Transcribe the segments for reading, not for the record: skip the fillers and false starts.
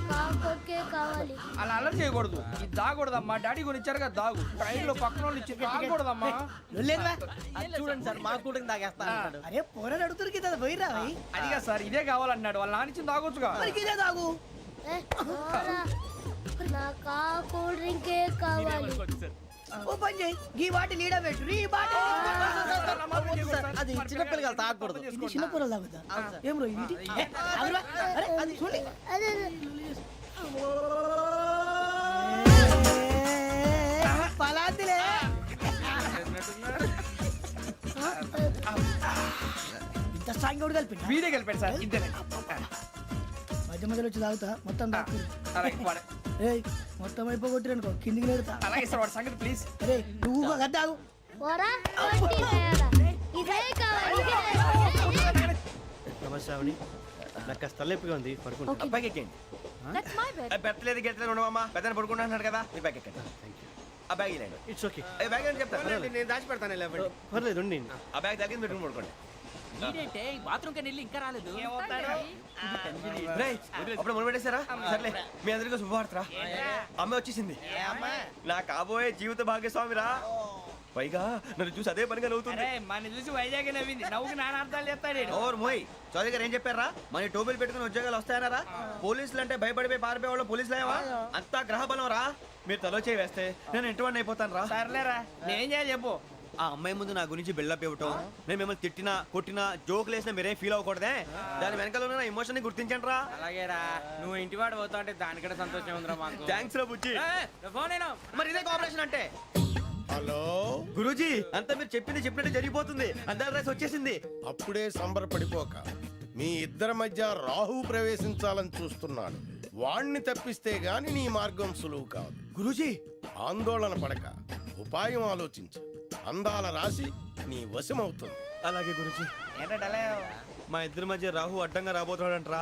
కాకొక్కే కావాలి. అలా అలర్ చేయకూడదు. ఇది దాగకూడదమ్మా. డాడీ కొని ఇచ్చారు కదా దాగు. ట్రైన్ లో పక్కన వాళ్ళు ఇచ్చి దాగకూడదమ్మా. చూడండి సార్ మా కూడా తాగేస్తా. అరే పోరాడు అడుగుతారు కదా పోయిరా అదిగా సార్ ఇదే కావాలన్నాడు. వాళ్ళ నాన్న ఇచ్చింది తాగొచ్చుగా. ఇదే తాగు. ఏ, పోరా. నాకు ఆ కూల్ డ్రింకే కావాలి. ఓ పని చేయి ఈ బాటి లీడ పెట్టు ఈ బాటి అది చిన్నపిల్లలు తాగకూడదు. ఇది చిన్న పొరలు తాగుతా ఏం రో ఇది అరే అది చూడండి అదే పలాతిలే ఇంత స్ట్రాంగ్ కూడా కలిపి వీడే గెలిపాడు సార్. ఇద్దరే. మధ్య మధ్యలో వచ్చి తాగుతా మొత్తం తాగు అలాగే వాడు- ఏయ్ మొత్తం అయిపోగొట్టిరు అనుకో కిందికి నేడుతా అలాగే సార్ వాడి సంగతి ప్లీజ్. అరే నువ్వు గద్ద తాగు పోరా. కొట్టి తేడా. ఇదే కావాలి. ఇదే. నమస్కారం. నాకు కాస్త తలెప్పిగా ఉంది, పడుకుంటా. అబ్బాయికి ఎక్కండి. పెట్టలేదు గెట్టలేదు ఉండవమ్మా. పెద్దని పడుకుంటున్నాడు కదా మీరు బ్యాగ్ ఎక్కండి. ఆ బ్యాగ్ ఇలాండి. ఇట్స్ ఓకే, బ్యాగ్ అని చెప్తాను నేను దాచి పెడతాను. పర్లేదు ఉండి. ఆ బ్యాగ్ తగ్గింది పెట్టుకుని పడుకోండి. బాత్రూమ్ కని ఇంకా రాలేదు. రేయ్, అప్పుడు మొదలు పెట్టేశారా? సర్లే మీ అందరికీ శుభవార్తరా. అమ్మ వచ్చేసింది. నా కాబోయే జీవిత భాగ్యస్వామిరా. పైగా నన్ను చూసి అదే పనిగా నవ్వుతుంది. మన చూసి వైజాగ్ నవ్వింది. నవ్వుకి నాన్న అర్థాలు చెప్తాడు. ఓర్ మోయ్ చౌదరి గారు ఏం చెప్పారా? మన టోబీలు పెట్టుకుని ఉద్యోగాలు వస్తాయన్నారా? పోలీసులు అంటే భయపడిపోయి పారిపోయే వాళ్ళు పోలీసులేవా? అంతా గ్రహ బలం రా. మీరు తలో చేయి వేస్తే నేను ఇంటివాడిని అయిపోతాను రా. సర్లేరా నేనేం చేయాలి చెప్పు. ఆ అమ్మాయి ముందు నా గురించి బిల్డప్ ఇవ్వటం, నేను మిమ్మల్ని తిట్టినా కొట్టినా జోకులు వేసినా మీరేం ఫీల్ అవ్వకూడదే. దాని వెనకాల ఉన్న ఎమోషన్ ని గుర్తించండి రా. అలాగేరా నువ్వు ఇంటివాడు పోతా అంటే దానికంటే సంతోషం ఉందిరా మాకు. థ్యాంక్స్ రా బుజ్జి. ఫోన్ మరి ఇదే కోఆపరేషన్ అంటే. హలో గురూజీ అంతా మీరు చెప్పింది చెప్పినట్టు జరిగిపోతుంది. అందరి రైస్ వచ్చేసింది. అప్పుడే సంబరపడిపోక మీ ఇద్దరి మధ్య రాహు ప్రవేశించాలని చూస్తున్నాడు. వాణ్ణి తప్పిస్తే గాని నీ మార్గం సులువు కాదు. గురూజీ ఆందోళన పడక ఉపాయం ఆలోచించు. అందాల రాశి నీ వశమవుతుంది. అలాగే గురూజీ. ఏంటంటే మా ఇద్దరి మధ్య రాహు అడ్డంగా రాబోతున్నాడంట్రా.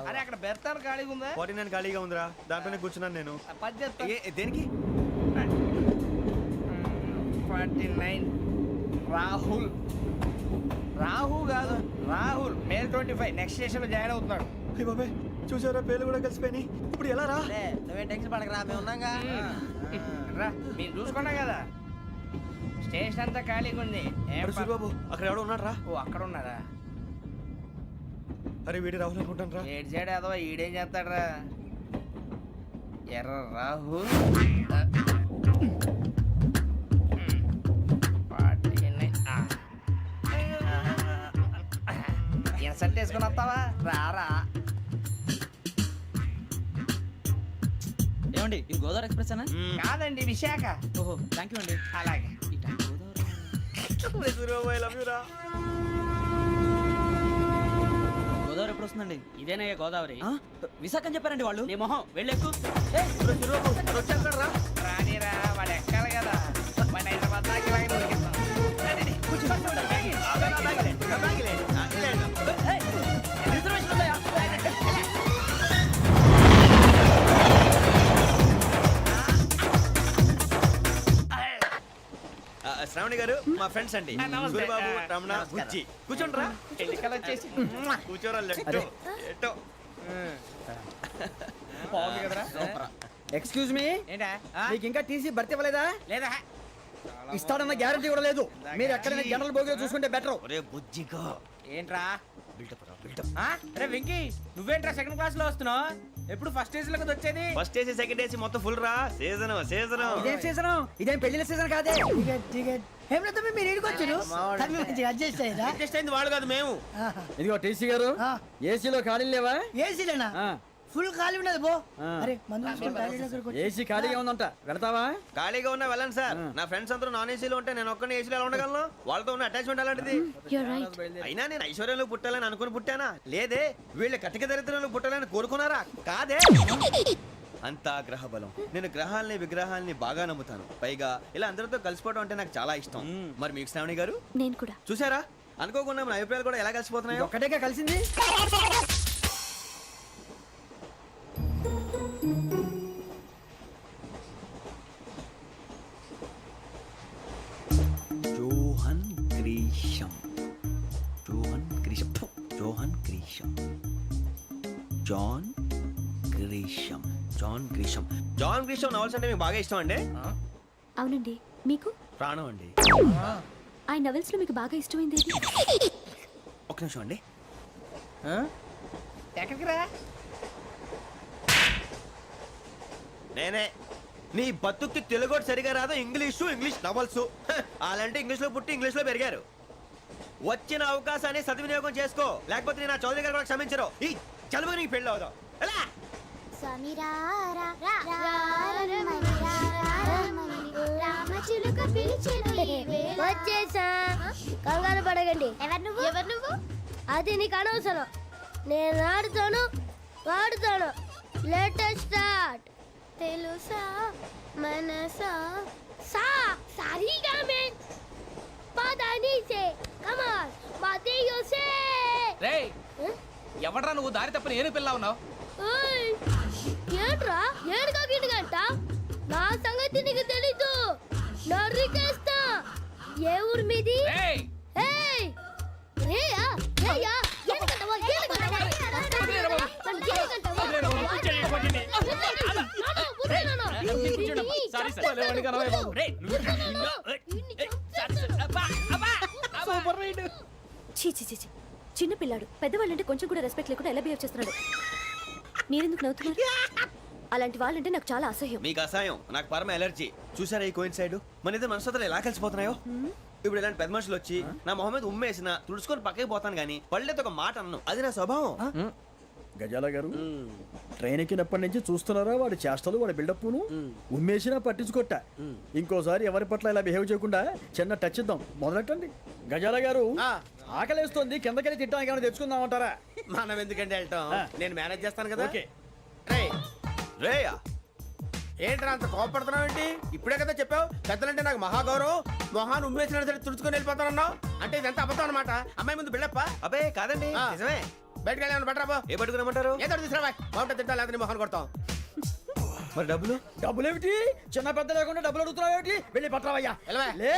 అరే అక్కడ బెర్తాను ఖాళీగా ఉందా? 49 ఖాళీగా ఉందిరా. దాంట్లోనే కూర్చున్నాను నేను. పది చెప్తా. దేనికి? 49 రాహుల్. రాహు కాదు రాహుల్. మే 25 నెక్స్ట్ స్టేషన్ లో జాయిన్ అవుతున్నాడు. అయ్య బాబాయ్ చూసారా పేర్లు కూడా కలిసిపోయినాయి. ఇప్పుడు ఎలా రా? నువ్వేం టెన్షన్ పడకరా, మేము ఉన్నాగా. రా మీరు చూసుకున్నా కదా స్టేషన్ అంతా ఖాళీగా ఉంది. ఏం సూరిబాబు అక్కడ ఎవడో ఉన్నాడు రా. ఓ అక్కడ ఉన్నారా? అరే వీడి రాహుల్ అనుకుంటాను రా. ఏడు సైడ్ ఏదో ఈడేం చేస్తాడరా? ఎర్ర రాహుల్. ఇన్సల్ట్ వేసుకుని వస్తావా? రారా. ఏమండి ఇది గోదావరి ఎక్స్ప్రెస్ అనా? కాదండి విశాఖ. ఓహో థ్యాంక్ యూ అండి. అలాగే సూరిబాబు ఐ లవ్ యు రా. గోదావరి ఎప్పుడు వస్తుందండి? ఇదేనయ్య గోదావరి. విశాఖ అని చెప్పారండి వాళ్ళు. నీ మొహం వెళ్ళెక్కు. వచ్చేస్తాడు రా. రానిరా వాడు ఎక్కాలి కదా. మన హైదరాబాద్ దాకా ఇలాగే దొరికిస్తాం. శ్రావణి గారు మా ఫ్రెండ్స్ అండి. సూరిబాబు రమణ బుజ్జి. కూర్చోండి రా. ఎన్నికలు వచ్చేసి కూర్చోరా. లెట్టో ఎట్టో. బాగుంది కదరా. ఎక్స్క్యూజ్ మీ ఏంటా? మీకు ఇంకా టీసీ భర్తీ ఇవ్వలేదా? లేదా ఇస్తాడన్న గ్యారంటీ కూడా లేదు. మీరు ఎక్కడైనా జనరల్ బోగిలో చూసుకుంటే బెటర్. ఒరే బుజ్జిగా ఏంట్రా? బిల్డప్ రా బిల్డప్. అరే వెంకీ నువ్వేంట్రా సెకండ్ క్లాస్ లో వస్తున్నావు? ఎప్పుడు ఫస్ట్ ఏసీ లో వచ్చేది? ఫస్ట్ ఏసీ సెకండ్ ఏసీ మొత్తం ఫుల్ రా. Season season. ఇదేం సీజన్? ఇదేం పెళ్లిల సీజన్ కాదే. టికెట్ టికెట్ ఏమిటో మీరు ఇడికి వచ్చారు. అడ్జస్ట్ అయ్యారా? అడ్జస్ట్ అయింది వాళ్ళు కాదు మేము. ఇదిగో టీసీ గారు ఏసీలో ఖాళీ లేవా? ఏసీలేనా? ఫుల్ ఖాళీ ఉండదు పో. అరే ఏసీ ఖాళీగా ఉందంట, వెళతావా? ఖాళీగా ఉన్నా వెళ్ళండి సార్. నా ఫ్రెండ్స్ అందరూ నాన్ ఏసీలో ఉంటే నేను ఒక్కనే ఏసీలో ఎలా ఉండగలను? వాళ్ళతో ఉన్న అటాచ్మెంట్ అలాంటిది. అయినా నేను ఐశ్వర్యంలో పుట్టాలని అనుకుని పుట్టానా? లేదే. వీళ్ళు కటిక దరిద్రంలో పుట్టాలని కోరుకున్నారా? కాదే. అంతా గ్రహ బలం. నేను గ్రహాలని విగ్రహాలని బాగా నమ్ముతాను. పైగా ఇలా అందరితో కలిసిపోవడం అంటే నాకు చాలా ఇష్టం. మరి మీకు శ్రావణి గారు? నేను కూడా. చూసారా అనుకోకుండా మన అభిప్రాయాలు కూడా ఎలా కలిసిపోతున్నాయి. ఒకటేగా కలిసింది. Johan Grisham. Johan Grisham. Johan Grisham. John Grisham. John Grisham novels అంటే మీకు బాగా ఇష్టం అండి? అవునండి. మీకు? ప్రాణం అండి. ఆ నవెల్స్ లో మీకు బాగా ఇష్టమైంది ఏది? ఒక్క నిమిషం అండి. ఎక్కడికి రా? నేనే. నీ బతుక్కి తెలుగు సరిగా రాదు, ఇంగ్లీష్ నవల్స్. అలాంటి ఇంగ్లీష్ లో పుట్టి ఇంగ్లీష్ లో పెరిగారు. వచ్చిన అవకాశాన్ని సద్వినియోగం చేసుకో, లేకపోతే నేను నా చౌదరి గారు కూడా క్షమించరు. ఈ చదువు నీకు పెళ్ళి అవుదాం. ఎలా? వచ్చేసా, కంగారు పడకండి. ఎవరు నువ్వు? అది నీకు అనవసరం. నేను ఆడుతాను, వాడుతాను. Let start. తెలుసా మనసా సా సారీగా మే పదని సే కమాన్ మాదేయో సే. రేయ్, ఎవడ్రా నువ్వు? దారి తప్పని ఏను పిల్ల ఉన్నావు? ఓయ్ ఏంట్రా ఏడుగా గిడుగంట? నా సంగతి నీకు తెలీదు. నరికేస్తా. ఏ ఊరు మీది? రేయ్, ఏయ్ రేయా రేయా ఏడుగంటవా ఏడుగంటవా సారీ సార్. రేయ్, సూపర్ రైడ్. చీ చీ చీ చీ. చిన్న పిల్లాడు పెద్దవాళ్ళంటే కొంచెం కూడా రెస్పెక్ట్ లేకుండా ఎలా బిహేవ్ చేస్తున్నాడు. మీరెందుకు నవ్వుతున్నారు? అలాంటి వాళ్ళంటే నాకు చాలా అసహ్యం. మీకు అసహాయం, నాకు పరమ ఎలర్జీ. చూసారా ఈ కోయిన్ సైడ్? మన ఇద్దరు మనసుతో ఎలా కలిసిపోతున్నాయో. ఇప్పుడు ఇలాంటి పెద్ద మనుషులు వచ్చి నా మొహం మీద ఉమ్మేసిన తుడుచుకొని పక్కకి పోతాను కానీ పళ్ళేతో ఒక మాట అన్ను. అది నా స్వభావం. గజాల గారు ట్రైన్ ఎక్కినప్పటి నుంచి చూస్తున్నారా వాడి చేష్టలు, వాడి బిల్డప్ను. ఉమ్మేసినా పట్టించుకోట. ఇంకోసారి ఎవరి పట్ల ఇలా బిహేవ్ చేయకుండా చిన్న టచ్ ఇద్దాం. మొదలెట్టండి. గజాల గారు ఆకలేస్తోంది, కిందకెళ్ళి తిట్టడానికి ఏమైనా తెచ్చుకుందామంటారా? మనం ఎందుకంటే వెళ్తాం, నేను మేనేజ్ చేస్తాను కదా. ఓకే. రేయా, ఏంట్రా అంత కోపడుతున్నావు ఏంటి? ఇప్పుడే కదా చెప్పావు పెద్దలంటే నాకు మహాగౌరవం, మొహాన్ని ఉమ్మేసిన సరే తుడుచుకొని వెళ్ళిపోతానన్నావు. అంటే ఇదంతా అబద్ధం అనమాట. అమ్మాయి ముందు బిల్డప్ప. అబ్బే కాదండి, ఆ. నిజమే. బయటకు వెళ్ళాను బట్రాబో. ఏ పట్టుకురమ్మంటారు? ఏదో తీసుకురా బాగుంటుంది తింటా, లేదా నీ మొహాన్ని కొడతాం. మరి డబ్బులు? డబ్బులేమిటి? చిన్న పెద్ద లేకుండా డబ్బులు అడుగుతున్నావు ఏమిటి? వెళ్ళి పట్టరావయ్యా. వెళ్ళవా? లే.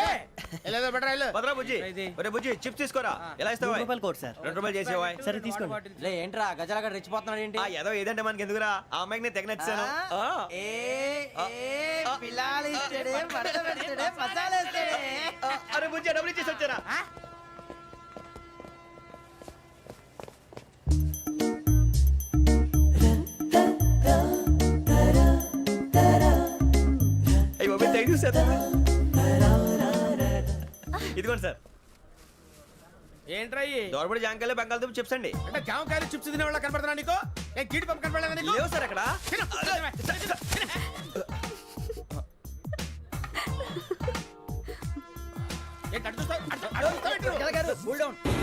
వెళ్ళేదో బట్రా వెళ్ళు. భద్రా బుజ్జి, ఒరే బుజ్జి చిప్స్ తీసుకోరా. ఎలా ఇస్తావా? రూపాయలు కోట్ సార్. 2 రూపాయలు చేసేవా? సరే తీసుకోండి. లే ఏంట్రా గజాలగా రెచ్చిపోతున్నాడు ఏంటి? ఆ ఏదో ఏదంటే మనకి ఎందుకురా, ఆ అమ్మాయికి నేను తెగ నచ్చాను. అరే బుజ్జి డబ్బులు ఇచ్చేసి వచ్చారా? అయ్యో థ్యాంక్ యూ సార్. ఇదిగోండి సార్. ఏంట్రా ఇయి? దోరబడి జాంకాయలు బంగాళదుంప చిప్స్ అండి. అంటే జామకాయలు చిప్స్ తినే వాళ్ళ కనపడుతున్నా నీకు? ఏ గీడి పంప కనపడలేదా నీకు? లేవు సార్ అక్కడ. తిను, తిను, తిను. ఏంటి అటు చూస్తావు? అటు చూస్తావు ఏంటి నువ్వు? గజాల గారు కూల్ డౌన్.